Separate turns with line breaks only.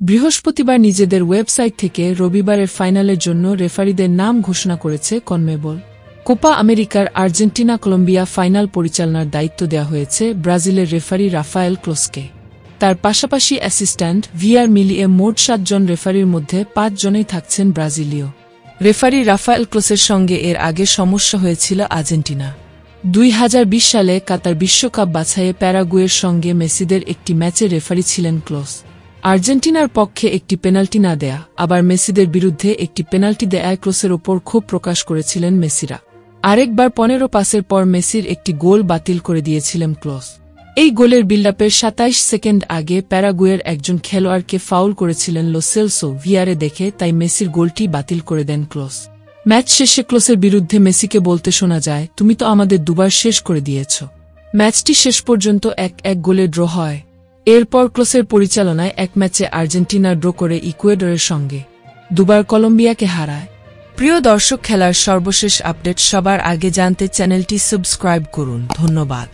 বৃহস্পতিবার নিজেদের ওয়েবসাইট থেকে রবিবারের ফাইনালের জন্য রেফারিদের নাম ঘোষণা করেছে কনমেবল। কোপা আমেরিকার আর্জেন্টিনা কলম্বিয়া ফাইনাল পরিচালনার দায়িত্ব দেওয়া হয়েছে ব্রাজিলের রেফারি রাফায়েল ক্লোসকে। তার পাশাপাশি অ্যাসিস্ট্যান্ট ভিআর মিলিয়ে মোট 7 জন রেফারির মধ্যে 5 জনই থাকছেন ব্রাজিলীয়। রেফারি রাফায়েল ক্লোসের সঙ্গে এর আগে সমস্যা হয়েছিল আর্জেন্টিনা। 2020 সালে কাতার বিশ্বকাপ বাছাইয়ে প্যারাগুয়ের সঙ্গে মেসিদের একটি ম্যাচে রেফারি ছিলেন ক্লোস। আর্জেন্টিনার পক্ষে একটি পেনাল্টি না দেয়া, আবার মেসিদের বিরুদ্ধে একটি পেনাল্টি দেয়ায় ক্লোসের ওপর ক্ষোভ প্রকাশ করেছিলেন মেসিরা। আরেকবার 15 পাসের পর মেসির একটি গোল বাতিল করে দিয়েছিলেন ক্লোস। এই গোলের বিল্ডআপের 27 সেকেন্ড আগে প্যারাগুয়ের একজন খেলোয়াড়কে ফাউল করেছিলেন লো সেলসো ভিআরে দেখে, তাই মেসির গোলটি বাতিল করে দেন ক্লোস। ম্যাচ শেষে ক্লোসের বিরুদ্ধে মেসিকে বলতে শোনা যায়, তুমি তো আমাদের দুবার শেষ করে দিয়েছ। ম্যাচটি শেষ পর্যন্ত 1-1 গোলে ড্র হয়। এরপর ক্লোসের পরিচালনায় এক ম্যাচে আর্জেন্টিনা ড্র করে ইকুয়েডরের সঙ্গে, দুবার কলম্বিয়াকে হারায়। প্রিয় দর্শক, খেলার সর্বশেষ আপডেট সবার আগে জানতে চ্যানেলটি সাবস্ক্রাইব করুন। ধন্যবাদ।